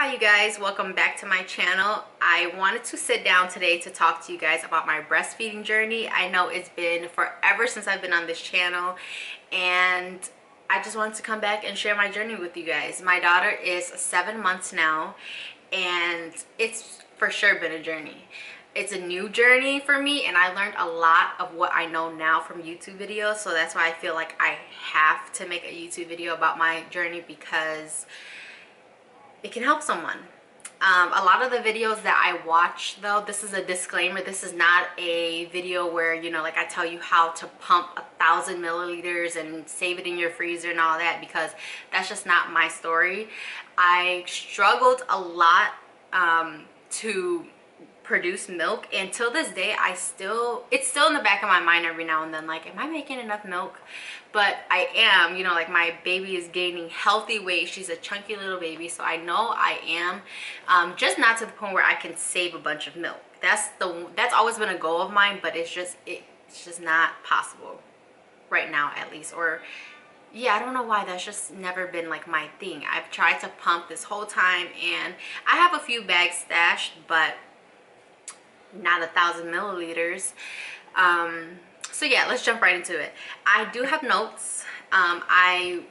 Hi you guys, welcome back to my channel. I wanted to sit down today to talk to you guys about my breastfeeding journey. I know it's been forever since I've been on this channel, and I just wanted to come back and share my journey with you guys. My daughter is 7 months now, and it's for sure been a journey. It's a new journey for me, and I learned a lot of what I know now from YouTube videos, so that's why I feel like I have to make a YouTube video about my journey because it can help someone. A lot of the videos that I watch, though, this is a disclaimer, this is not a video where, you know, like I tell you how to pump 1,000 milliliters and save it in your freezer and all that, because that's just not my story. I struggled a lot to produce milk, and till this day it's still in the back of my mind every now and then, like, am I making enough milk? But I am, you know, like my baby is gaining healthy weight. She's a chunky little baby, so I know I am, just not to the point where I can save a bunch of milk. That's always been a goal of mine, but it's just not possible right now, at least. Or yeah, I don't know why, that's just never been like my thing. I've tried to pump this whole time, and I have a few bags stashed, but not 1,000 milliliters. So yeah, let's jump right into it. I do have notes. I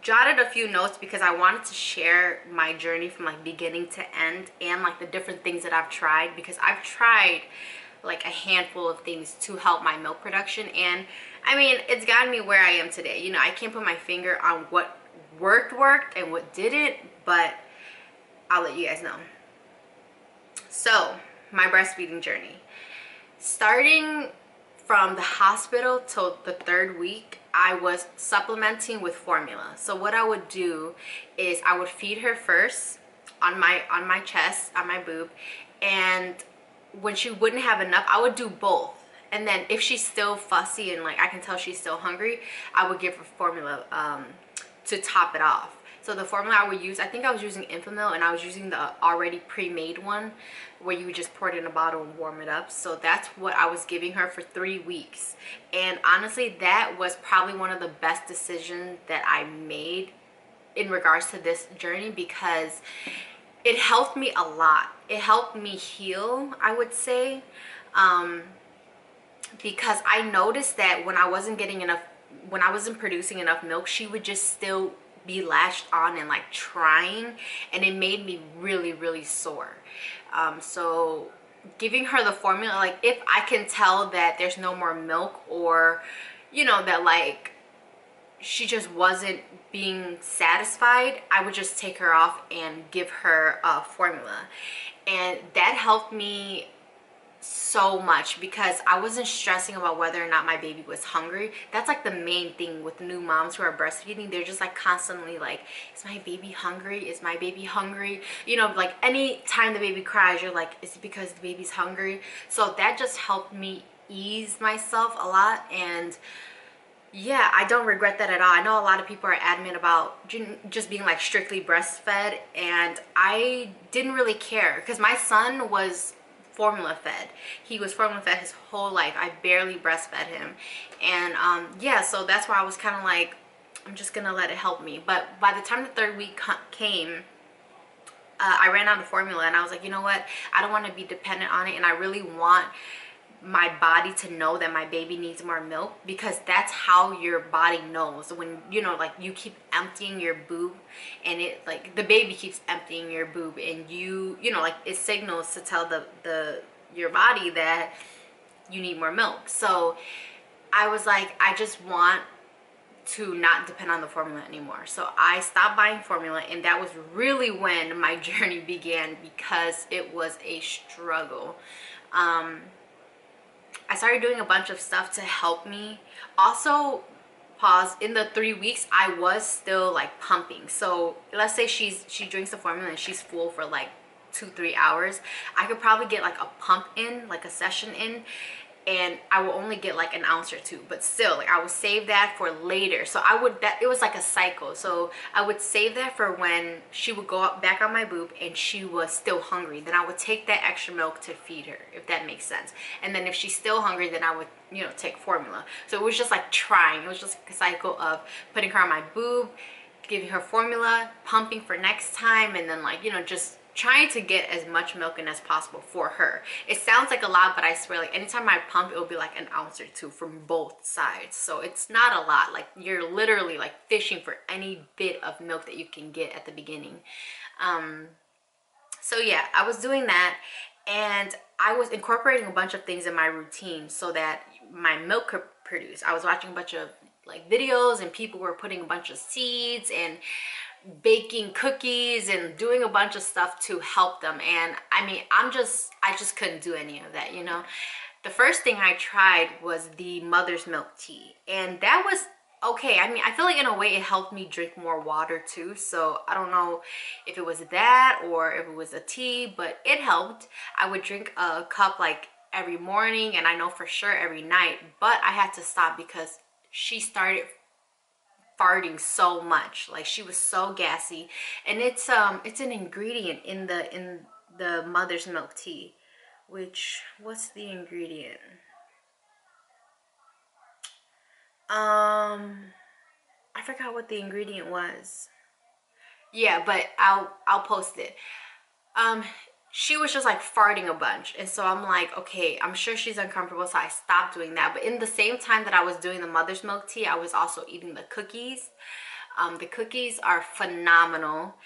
jotted a few notes because I wanted to share my journey from like beginning to end, and like the different things that I've tried, because I've tried like a handful of things to help my milk production, and I mean, it's gotten me where I am today. You know, I can't put my finger on what worked and what didn't, but I'll let you guys know. So my breastfeeding journey, starting from the hospital till the 3rd week, I was supplementing with formula. So what I would do is I would feed her first on my chest, on my boob, and when she wouldn't have enough, I would do both. And then if she's still fussy and like I can tell she's still hungry, I would give her formula to top it off. So the formula I would use, I think I was using Infamil, and I was using the already pre-made one where you would just pour it in a bottle and warm it up. So that's what I was giving her for 3 weeks. And honestly, that was probably one of the best decisions that I made in regards to this journey, because it helped me a lot. It helped me heal, I would say, because I noticed that when I wasn't getting enough, when I wasn't producing enough milk, she would just still be latched on and like trying, and it made me really sore. So giving her the formula, like if I can tell that there's no more milk, or you know, that like she just wasn't being satisfied, I would just take her off and give her a formula. And that helped me so much, because I wasn't stressing about whether or not my baby was hungry. That's like the main thing with new moms who are breastfeeding. They're just like constantly like, is my baby hungry? Is my baby hungry? You know, like any time the baby cries, you're like, is it because the baby's hungry? So that just helped me ease myself a lot. And yeah, I don't regret that at all. I know a lot of people are adamant about just being like strictly breastfed, and I didn't really care because my son was formula fed. He was formula fed his whole life. I barely breastfed him. And yeah, so that's why I was kind of like, I'm just gonna let it help me. But by the time the 3rd week came, I ran out of formula, and I was like, you know what, I don't want to be dependent on it, and I really want my body to know that my baby needs more milk, because that's how your body knows. When, you know, like you keep emptying your boob, and it like the baby keeps emptying your boob, and you know, like it signals to tell your body that you need more milk. So I was like, I just want to not depend on the formula anymore. So I stopped buying formula, and that was really when my journey began, because it was a struggle. I started doing a bunch of stuff to help me. Also, pause, in the 3 weeks I was still like pumping. So let's say she drinks the formula and she's full for like 2-3 hours, I could probably get like a pump in, like a session in, and I will only get like an ounce or two, but still, like I would save that for later. So it was like a cycle. So I would save that for when she would go up back on my boob and she was still hungry. Then I would take that extra milk to feed her, if that makes sense. And then if she's still hungry, then I would, you know, take formula. So it was just like trying. It was just a cycle of putting her on my boob, giving her formula, pumping for next time, and then like, you know, just trying to get as much milk in as possible for her. It sounds like a lot, but I swear, like anytime I pump, it will be like an ounce or two from both sides. So it's not a lot. Like you're literally like fishing for any bit of milk that you can get at the beginning. So yeah, I was doing that, and I was incorporating a bunch of things in my routine so that my milk could produce. I was watching a bunch of like videos, and people were putting a bunch of seeds and baking cookies and doing a bunch of stuff to help them. And I mean, I just couldn't do any of that, you know. The first thing I tried was the mother's milk tea, and that was okay. I mean, I feel like in a way it helped me drink more water too. So I don't know if it was that or if it was a tea, but it helped. I would drink a cup like every morning, and I know for sure every night, but I had to stop because she started farting so much. Like she was so gassy, and it's an ingredient in the mother's milk tea, which, what's the ingredient? I forgot what the ingredient was. Yeah, but I'll post it. She was just like farting a bunch, and so I'm like, okay, I'm sure she's uncomfortable, so I stopped doing that. But in the same time that I was doing the mother's milk tea, I was also eating the cookies. The cookies are phenomenal.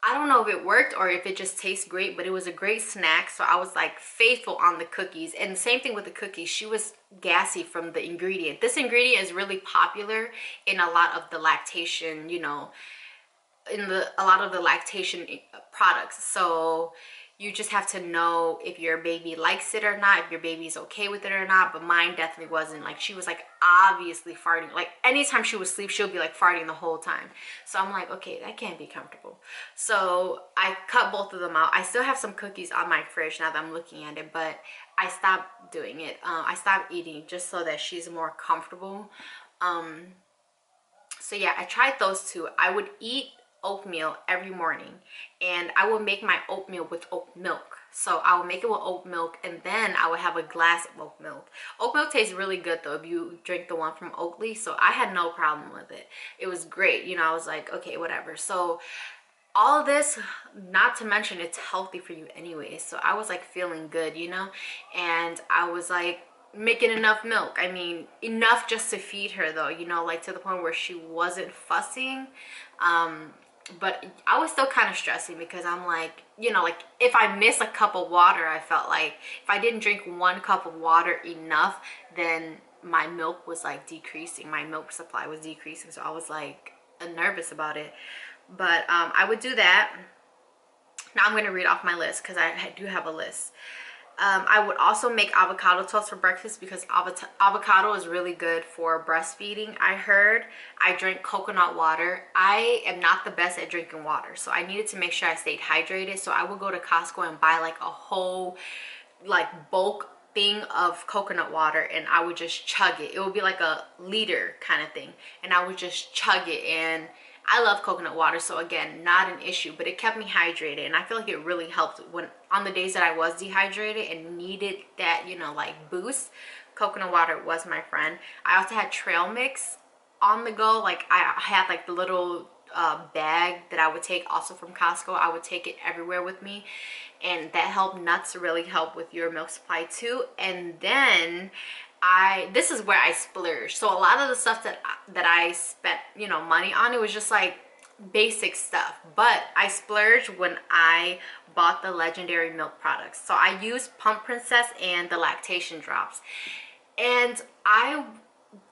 I don't know if it worked or if it just tastes great, but it was a great snack. So I was like faithful on the cookies. And the same thing with the cookies. She was gassy from the ingredient. This ingredient is really popular in a lot of the lactation, you know, a lot of the lactation products. So you just have to know if your baby likes it or not, if your baby's okay with it or not. But mine definitely wasn't. Like she was like obviously farting. Like anytime she would sleep, she'll be like farting the whole time. So I'm like, okay, that can't be comfortable. So I cut both of them out. I still have some cookies on my fridge now that I'm looking at it, but I stopped doing it. I stopped eating just so that she's more comfortable. So yeah, I tried those two. I would eat oatmeal every morning, and I will make my oatmeal with oat milk. So I will make it with oat milk, and then I would have a glass of oat milk. Oat milk tastes really good though if you drink the one from Oatly, so I had no problem with it. It was great, you know. I was like, okay, whatever. So all of this, not to mention it's healthy for you anyway, so I was like feeling good, you know. And I was like making enough milk. I mean, enough just to feed her though, you know, like to the point where she wasn't fussing. But I was still kind of stressing because I'm like, you know, like if I miss a cup of water, I felt like if I didn't drink 1 cup of water enough, then my milk was like decreasing. My milk supply was decreasing. So I was like nervous about it. But I would do that. Now I'm going to read off my list because I do have a list. I would also make avocado toast for breakfast because avocado is really good for breastfeeding. I heard. I drink coconut water. I am not the best at drinking water, so I needed to make sure I stayed hydrated. So I would go to Costco and buy like a whole like bulk thing of coconut water, and I would just chug it. It would be like a liter kind of thing, and I would just chug it. And I love coconut water, so again, not an issue, but it kept me hydrated, and I feel like it really helped when on the days that I was dehydrated and needed that, you know, like boost. Coconut water was my friend. I also had trail mix on the go. Like I had like the little bag that I would take also from Costco. I would take it everywhere with me, and that helped. Nuts really help with your milk supply too. And then this is where I splurged. So a lot of the stuff that I spent, you know, money on, it was just like basic stuff, but I splurged when I bought the legendary milk products. So I used Pump Princess and the lactation drops, and I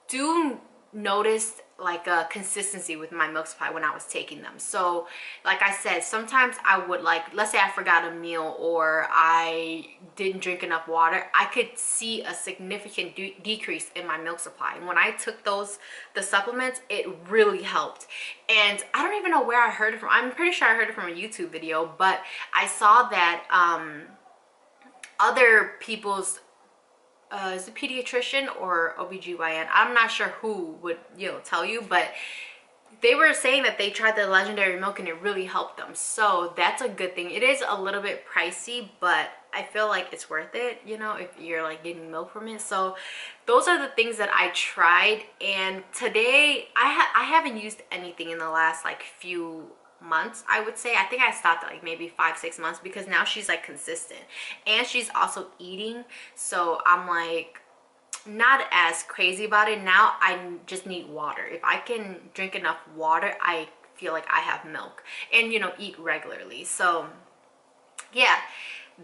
do notice like a consistency with my milk supply when I was taking them. So like I said, sometimes I would, like, let's say I forgot a meal or I didn't drink enough water, I could see a significant decrease in my milk supply. And when I took the supplements, it really helped. And I don't even know where I heard it from. I'm pretty sure I heard it from a YouTube video, but I saw that other people's is a pediatrician or OBGYN, I'm not sure who would, you know, tell you, but they were saying that they tried the legendary milk and it really helped them. So that's a good thing. It is a little bit pricey, but I feel like it's worth it, you know, if you're like getting milk from it. So those are the things that I tried. And today I haven't used anything in the last like few months, I would say. I think I stopped at like maybe 5-6 months, because now she's like consistent and she's also eating. So I'm like not as crazy about it now. I just need water. If I can drink enough water, I feel like I have milk, and you know, eat regularly. So yeah,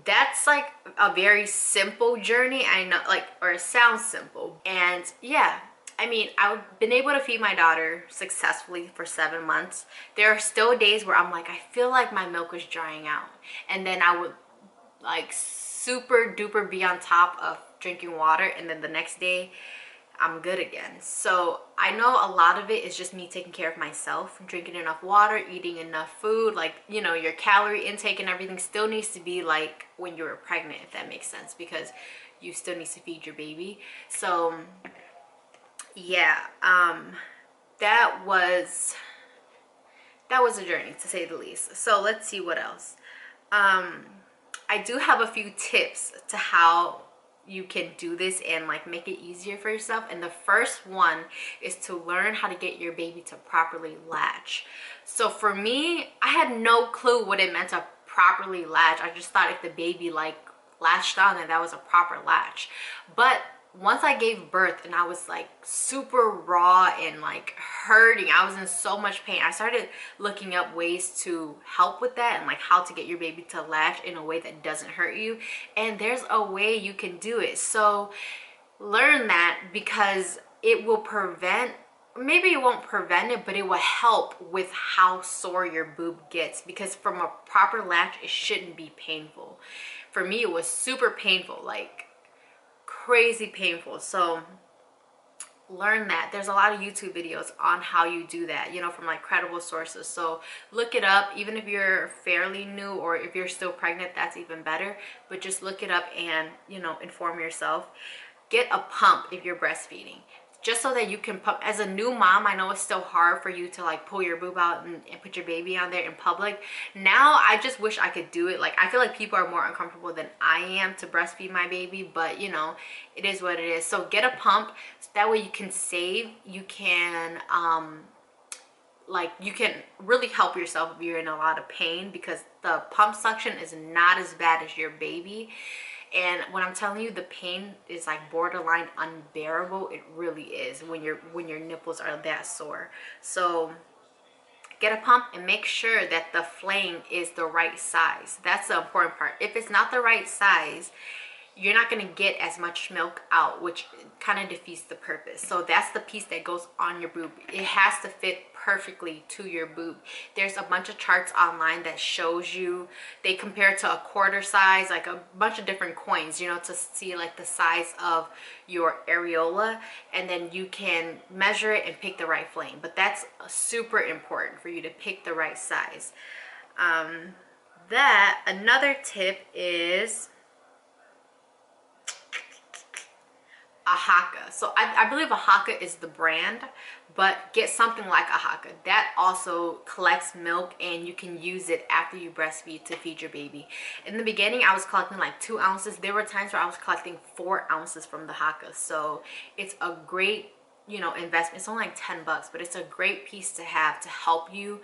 that's like a very simple journey. I know, like, or it sounds simple. And yeah, I mean, I've been able to feed my daughter successfully for 7 months. There are still days where I'm like, I feel like my milk is drying out, and then I would like super duper be on top of drinking water, and then the next day I'm good again. So I know a lot of it is just me taking care of myself, drinking enough water, eating enough food. Like, you know, your calorie intake and everything still needs to be like when you were pregnant, if that makes sense, because you still need to feed your baby. So yeah, that was a journey, to say the least. So let's see what else. I do have a few tips to how you can do this and like make it easier for yourself. And the first one is to learn how to get your baby to properly latch. So for me, I had no clue what it meant to properly latch. I just thought if the baby like latched on, then that was a proper latch. But once I gave birth and I was like super raw and like hurting, I was in so much pain, I started looking up ways to help with that and like how to get your baby to latch in a way that doesn't hurt you. And there's a way you can do it. So learn that, because it will prevent, maybe it won't prevent it, but it will help with how sore your boob gets, because from a proper latch, it shouldn't be painful. For me, it was super painful, like crazy painful. So learn that. There's a lot of YouTube videos on how you do that, you know, from like credible sources. So look it up. Even if you're fairly new, or if you're still pregnant, that's even better. But just look it up and, you know, inform yourself. Get a pump if you're breastfeeding, just so that you can pump. As a new mom, I know it's still hard for you to like pull your boob out and put your baby on there in public. Now I just wish I could do it. Like, I feel like people are more uncomfortable than I am to breastfeed my baby, but you know, it is what it is. So get a pump, so that way you can save. You can like, you can really help yourself if you're in a lot of pain, because the pump suction is not as bad as your baby. And when I'm telling you, the pain is like borderline unbearable. It really is when your nipples are that sore. So get a pump and make sure that the flame is the right size. That's the important part. If it's not the right size, you're not going to get as much milk out, which kind of defeats the purpose. So that's the piece that goes on your boob. It has to fit perfectly to your boob. There's a bunch of charts online that shows you, they compare to a quarter size, like a bunch of different coins, you know, to see like the size of your areola, and then you can measure it and pick the right flame. But that's super important for you to pick the right size. Another tip is a Hakka. So I believe a Hakka is the brand, but get something like a Hakka. That also collects milk, and you can use it after you breastfeed to feed your baby. In the beginning, I was collecting like 2 ounces. There were times where I was collecting 4 ounces from the Hakka. So it's a great, you know, investment. It's only like 10 bucks, but it's a great piece to have to help you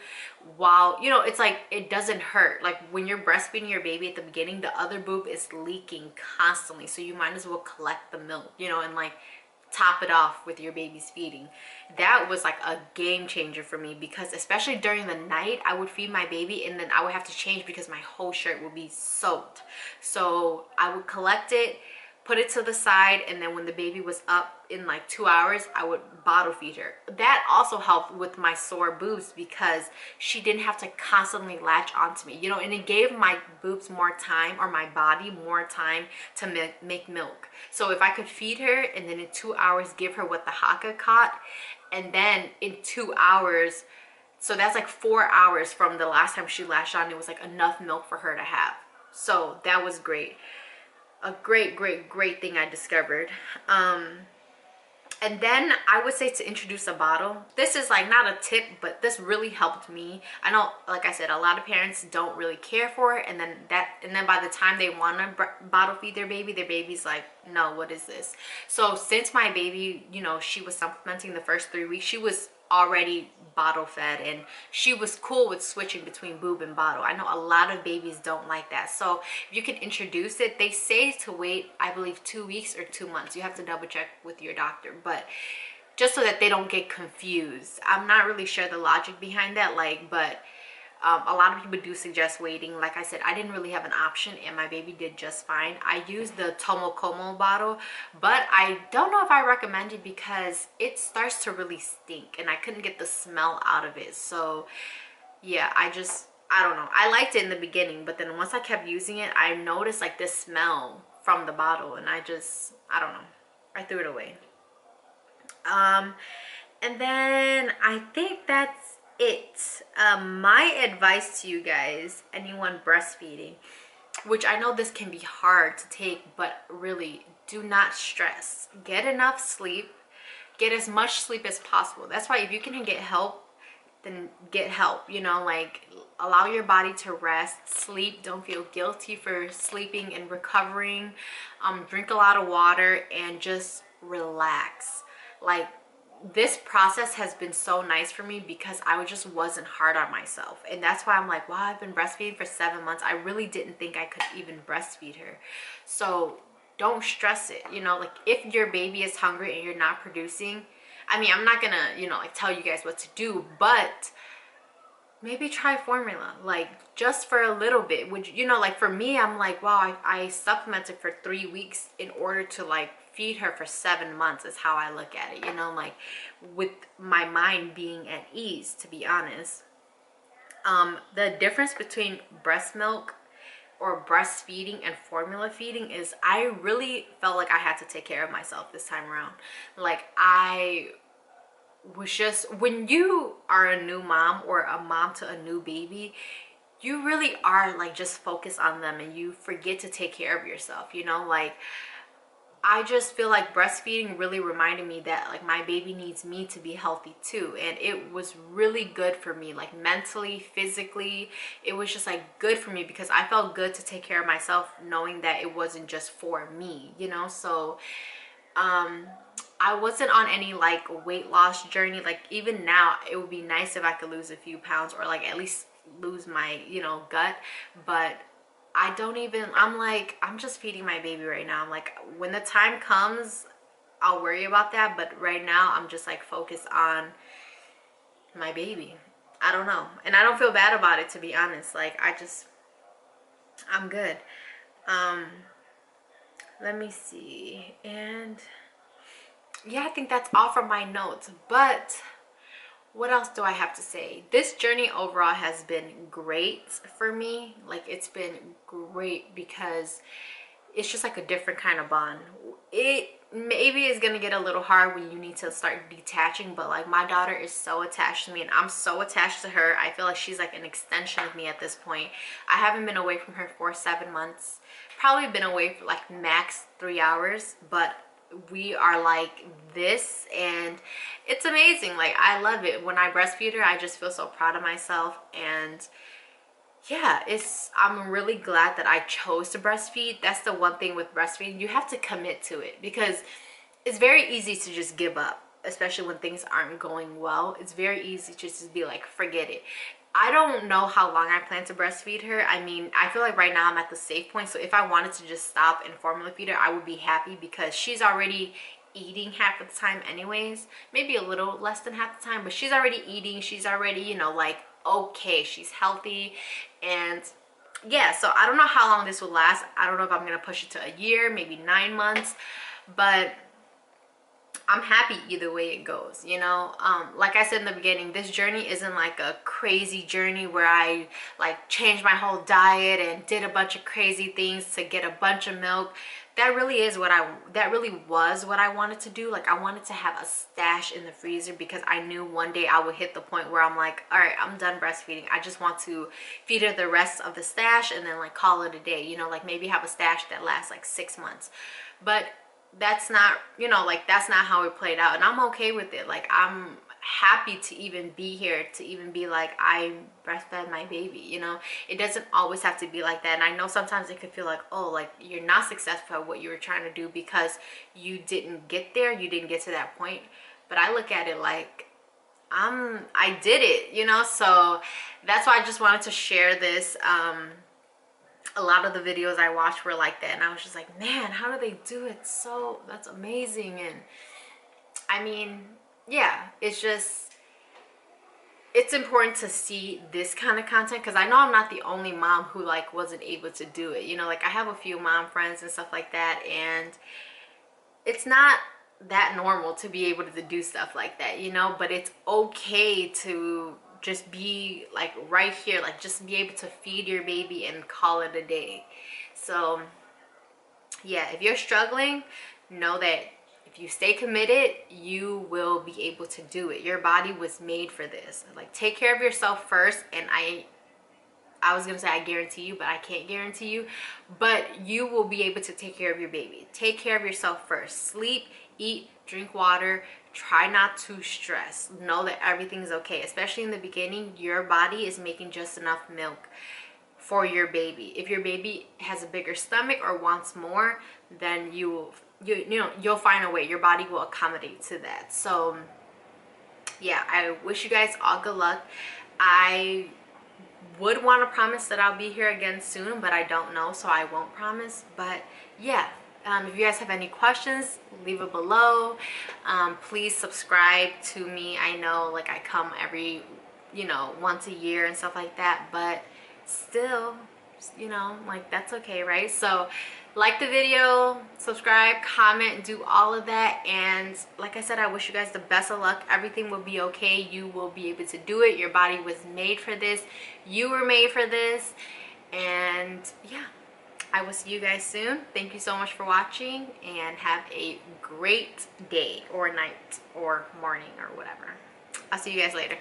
while, you know, it's like, it doesn't hurt. Like when you're breastfeeding your baby at the beginning, the other boob is leaking constantly. So you might as well collect the milk, you know, and like top it off with your baby's feeding. That was like a game changer for me, because especially during the night, I would feed my baby and then I would have to change because my whole shirt would be soaked. So I would collect it, put it to the side, and then when the baby was up in like 2 hours, I would bottle feed her. That also helped with my sore boobs, because she didn't have to constantly latch onto me, you know, and it gave my boobs more time, or my body more time to make milk. So if I could feed her and then in 2 hours give her what the Hakka caught, and then in 2 hours, so that's like 4 hours from the last time she latched on, it was like enough milk for her to have. So that was great. A great thing I discovered. And then I would say to introduce a bottle. This is like not a tip, but this really helped me. I know, like I said, a lot of parents don't really care for it, and then by the time they want to bottle feed their baby's like, no, what is this? So since my baby, you know, she was supplementing the first 3 weeks, she was already bottle fed, and she was cool with switching between boob and bottle. I know a lot of babies don't like that, so if you can introduce it, they say to wait, I believe 2 weeks or 2 months. You have to double check with your doctor, but just so that they don't get confused. I'm not really sure the logic behind that, like, but a lot of people do suggest waiting. Like I said, I didn't really have an option, and my baby did just fine. I used the Tomokomo bottle, but I don't know if I recommend it because it starts to really stink, and I couldn't get the smell out of it. So yeah, I don't know. I liked it in the beginning, but then once I kept using it, I noticed like this smell from the bottle, and I don't know. I threw it away. And then I think that's it. My advice to you guys, anyone breastfeeding, which I know this can be hard to take, but really do not stress. Get enough sleep. Get as much sleep as possible. That's why if you can get help, then get help. You know, like, allow your body to rest, sleep. Don't feel guilty for sleeping and recovering. Drink a lot of water and just relax. Like, this process has been so nice for me because I just wasn't hard on myself. And that's why I'm like, wow, I've been breastfeeding for 7 months. I really didn't think I could even breastfeed her. So don't stress it. You know, like, if your baby is hungry and you're not producing, I mean, I'm not gonna, you know, like, tell you guys what to do, but maybe try formula, like, just for a little bit. Would you know, like, for me, I'm like, wow, I supplemented for 3 weeks in order to, like, feed her for 7 months is how I look at it, you know, like, with my mind being at ease, to be honest. The difference between breast milk or breastfeeding and formula feeding is I really felt like I had to take care of myself this time around. Like, I was just, when you are a new mom or a mom to a new baby, you really are like just focused on them and you forget to take care of yourself, you know. Like, I just feel like breastfeeding really reminded me that, like, my baby needs me to be healthy too. And it was really good for me, like, mentally, physically. It was just like good for me because I felt good to take care of myself, knowing that it wasn't just for me, you know. So I wasn't on any like weight loss journey. Like, even now, it would be nice if I could lose a few pounds or like at least lose my, you know, gut. But I don't even, I'm like, I'm just feeding my baby right now. I'm like, when the time comes, I'll worry about that. But right now, I'm just like focused on my baby. I don't know. And I don't feel bad about it, to be honest. Like, I'm good. Let me see. And yeah, I think that's all from my notes. But what else do I have to say? This journey overall has been great for me. Like, it's been great because it's just like a different kind of bond. It maybe is gonna get a little hard when you need to start detaching, but like, my daughter is so attached to me and I'm so attached to her. I feel like she's like an extension of me at this point. I haven't been away from her for 7 months. Probably been away for like max 3 hours, but we are like this, and it's amazing. Like, I love it. When I breastfeed her, I just feel so proud of myself. And yeah, I'm really glad that I chose to breastfeed. That's the one thing with breastfeeding, you have to commit to it because it's very easy to just give up, especially when things aren't going well. It's very easy to just be like, forget it. I don't know how long I plan to breastfeed her. I mean, I feel like right now I'm at the safe point. So if I wanted to just stop and formula feed her, I would be happy because she's already eating half of the time anyways. Maybe a little less than half the time, but she's already eating. She's already, you know, like, okay, she's healthy. And yeah, so I don't know how long this will last. I don't know if I'm going to push it to a year, maybe 9 months, but I'm happy either way it goes, you know. Like I said in the beginning, this journey isn't like a crazy journey where I like changed my whole diet and did a bunch of crazy things to get a bunch of milk. That really was what I wanted to do. Like, I wanted to have a stash in the freezer because I knew one day I would hit the point where I'm like, all right, I'm done breastfeeding. I just want to feed her the rest of the stash and then like call it a day, you know, like maybe have a stash that lasts like 6 months. But that's not, you know, like that's not how it played out, and I'm okay with it. Like I'm happy to even be here, to even be like I breastfed my baby, you know. It doesn't always have to be like that. And I know sometimes it could feel like, oh, like you're not successful at what you were trying to do because you didn't get there, you didn't get to that point. But I look at it like I did it, you know. So that's why I just wanted to share this. A lot of the videos I watched were like that, and I was just like, man, how do they do it? So that's amazing. And I mean, yeah, it's just, it's important to see this kind of content, because I know I'm not the only mom who like wasn't able to do it, you know. Like I have a few mom friends and stuff like that, and it's not that normal to be able to do stuff like that, you know. But it's okay to just be like right here, like just be able to feed your baby and call it a day. So yeah, if you're struggling, know that if you stay committed, you will be able to do it. Your body was made for this. Like take care of yourself first. And I was gonna say I guarantee you, but I can't guarantee you, but you will be able to take care of your baby. Take care of yourself first. Sleep, eat, drink water. Try not to stress. Know that everything's okay. Especially in the beginning, your body is making just enough milk for your baby. If your baby has a bigger stomach or wants more, then you know, you'll find a way. Your body will accommodate to that. So yeah, I wish you guys all good luck. I would want to promise that I'll be here again soon, but I don't know, so I won't promise. But yeah, if you guys have any questions, leave it below. Please subscribe to me. I know like I come every, you know, once a year and stuff like that, but still, you know, like that's okay, right? So like the video, subscribe, comment, do all of that. And like I said, I wish you guys the best of luck. Everything will be okay. You will be able to do it. Your body was made for this. You were made for this. And yeah, I will see you guys soon. Thank you so much for watching, and have a great day or night or morning or whatever. I'll see you guys later.